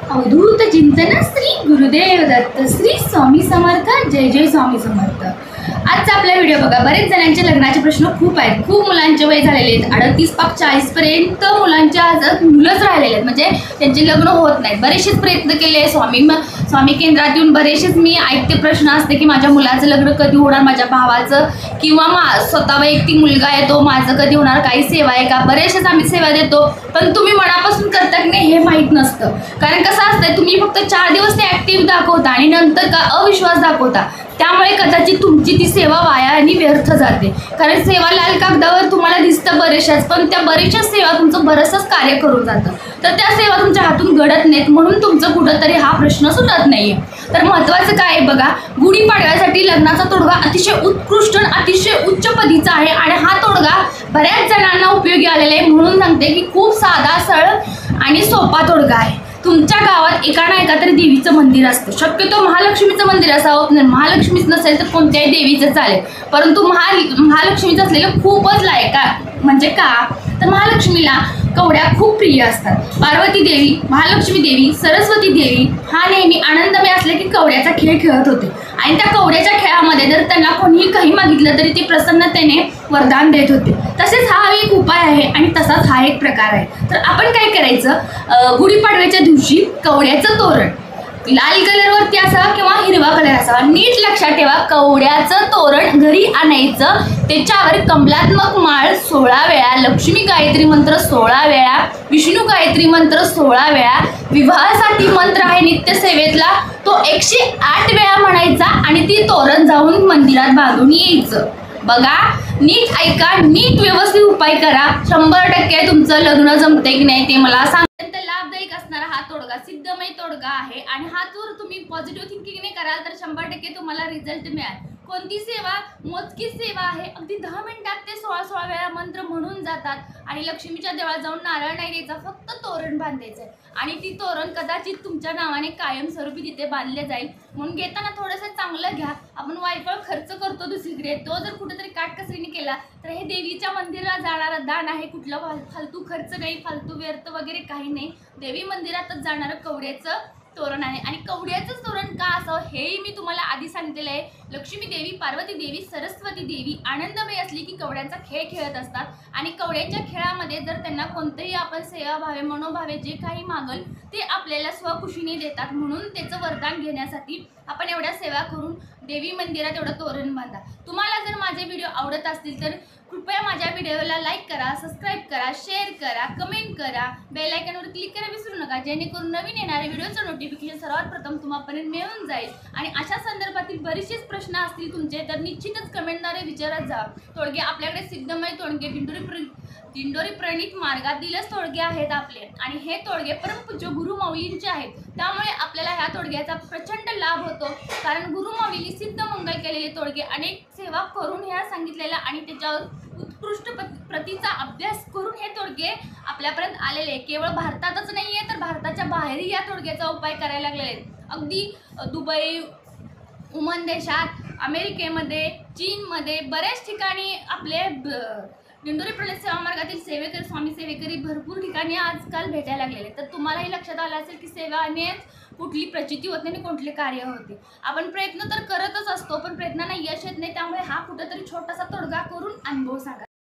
अवधूत चिंतन श्री गुरुदेव दत्त श्री स्वामी समर्थ जय जय स्वामी समर्थ। आजचा आपला व्हिडिओ बघा। बरेच जणांचे लग्नाचे प्रश्न खूप आहेत, खूप मुलांचे वय झालेले आहेत, 38-40 पर्यंत मुलांचे आज मुलंच राहिलेले आहेत, म्हणजे त्यांचे लग्न होत नाहीत। बरेचसेच प्रयत्न केले स्वामी केंद्रात येऊन बरेचसेच मी ऐकते प्रश्न असते की माझ्या मुलाचं लग्न कधी होणार, माझ्या भावाचं किंवा स्वतः वैयक्तिक मुलगा आहे तो माझं कधी होणार, काही सेवा आहे का। बरेचसेच आम्ही सेवा देतो, पण तुम्ही मनापासून करता की नाही हे माहीत नसतं। कारण कसं असतं, तुम्ही फक्त 4 दिवस ते ॲक्टिव्ह दाखवता आणि नंतर का अविश्वास दाखवता, त्यामुळे कदाचित तुमची ती सेवा वाया आणि व्यर्थ जाते। कारण सेवा लाल कागदावर तुम्हाला दिसतं बरेचशाच, पण त्या बरेचशाच सेवा तुमचं बरंचसंच कार्य करून जातं, तर त्या सेवा तुमच्या हातून घडत नाहीत, म्हणून तुमचं कुठंतरी हा प्रश्न सुटत नाहीये। तर महत्त्वाचं काय आहे बघा, गुढीपाडव्यासाठी लग्नाचा तोडगा अतिशय उत्कृष्ट आणि अतिशय उच्च पदीचा आहे आणि हा तोडगा बऱ्याच जणांना उपयोगी आलेला आहे। म्हणून सांगते की खूप साधा सरळ आणि सोपा तोडगा आहे। तुमच्या गावात एका ना एका तरी देवीचं मंदिर असतं, शक्यतो महालक्ष्मीचं मंदिर असावं, महालक्ष्मीच नसेल तर कोणत्याही देवीचं चालेल, परंतु महालक्ष्मीचं असलेलं खूपच लायक म्हणजे का तर महालक्ष्मीला कवड्या खूप प्रिय असतात। पार्वती देवी, महालक्ष्मी देवी, सरस्वती देवी हा नेहमी आनंदमय असले की कवड्याचा खेळ खेळत होते आणि त्या कवड्याच्या खेळामध्ये जर त्यांना कोणीही काही मागितलं तरी ते प्रसन्नतेने वरदान देत होते। तसेच हा एक उपाय आहे आणि तसाच हा एक प्रकार आहे। तर आपण काय करायचं, गुढीपाडव्याच्या दिवशी कवड्याचं तोरण लाल कलरवरती असावा किंवा हिरवा कलर असावा, नीट लक्षात ठेवा, कवड्याचं तोरण घरी आणायचं, त्याच्यावर कमलात्मक माळ 16 वेळा, लक्ष्मी गायत्री मंत्र 16 वेळा, विष्णू गायत्री मंत्र 16 वेळा, विवाहासाठी मंत्र आहे नित्यसेवेतला तो 108 वेळा म्हणायचा आणि ती तोरण जाऊन मंदिरात बांधून यायचं। बघा, नीट ऐका, नीट व्यवस्थित उपाय करा, 100% तुमचं लग्न जमते की नाही ते मला सांगा। लाभदायक असणारा हा तोडगा सिद्धमय तोडगा आहे आणि हा जर तुम्ही पॉझिटिव्ह थिंकिंगने कराल तर 100% तुम्हाला रिझल्ट मिळेल। कोणती सेवा, मोजकी सेवा आहे, अगदी 10 मिनिटात ते 16 वेळा मंत्र म्हणून जातात आणि लक्ष्मीच्या देवळात जाऊन नारळ नाही द्यायचा, फक्त तोरण बांधायचं आणि ती तोरण कदाचित तुमच्या नावाने कायमस्वरूपी तिथे बांधले जाईल। म्हणून घेताना थोडंसं चांगलं घ्या। आपण वायफळ खर्च करतो दुसरीकडे, तो जर कुठेतरी काटकसरीने केला तर हे देवीच्या मंदिराला जाणारं दान आहे, कुठलं फालतू खर्च नाही, फालतू व्यर्थ वगैरे काही नाही। देवी मंदिरातच जाणारं कवड्याचं तोरण आहे आणि कवड्याचं तोरण का असावं हेही मी तुम्हाला आधी सांगितलेलं आहे। लक्ष्मी देवी, पार्वती देवी, सरस्वती देवी आनंदमय असली की कवड्यांचा खेळ खेळत असतात आणि कवड्यांच्या खेळामध्ये जर त्यांना कोणतेही आपण सेवाभावे मनोभावे जे काही मागल ते आपल्याला स्वखुशीने देतात। म्हणून त्याचं वरदान घेण्यासाठी आपण एवढ्या सेवा करून देवी मंदिरात एवढं तोरण बांधा। तुम्हाला जर माझे व्हिडिओ आवडत असतील तर कृपया माझ्या व्हिडिओला लाईक करा, सबस्क्राईब करा, शेअर करा, कमेंट करा, बेल आयकॉनवर क्लिक करा विसरू नका, जेणेकरून नवीन येणारे व्हिडिओचं नोटिफिकेशन सर्वात प्रथम तुम्हापर्यंत मिळून जाईल। आणि अशा संदर्भातील बरेचसेच प्रश्न असतील तुमचे तर निश्चितच कमेंटद्वारे विचारत जा। तोडगे आपल्याकडे सिद्धमय तोडगे दिंडोरी प्रणित मार्गातीलच तोडगे आहेत आपले आणि हे तोडगे परमपूज्य गुरुमाऊलींचे आहेत, त्यामुळे आपल्याला ह्या तोडग्याचा प्रचंड लाभ होतो। कारण गुरुमाऊलींनी सिद्ध मंगल केलेले तोडगे अनेक सेवा करून ह्या सांगितलेल्या आणि त्याच्यावर उत्कृष्ट प्रतीचा अभ्यास करून हे तोडगे आपल्यापर्यंत आलेले आहे। केवळ भारतातच नाही आहे तर भारताच्या बाहेरही या तोडग्याचा उपाय करायला लागलेले आहेत। अगदी दुबई, ओमान देशात, अमेरिकेमध्ये, चीनमध्ये बऱ्याच ठिकाणी आपले दिंडोरी प्रणित सेवा मार्गातील सेवेकरी, स्वामी सेवेकरी भरपूर ठिकाणी आजकाल भेटायला लागलेले। तर तुम्हालाही लक्षात आलं असेल की सेवाने कुठली प्रचिती होत नाही आणि कुठले कार्य होते। आपण प्रयत्न तर करतच असतो पण प्रयत्नांना यश येत नाही, त्यामुळे हा कुठेतरी छोटासा तोडगा करून अनुभव सांगा।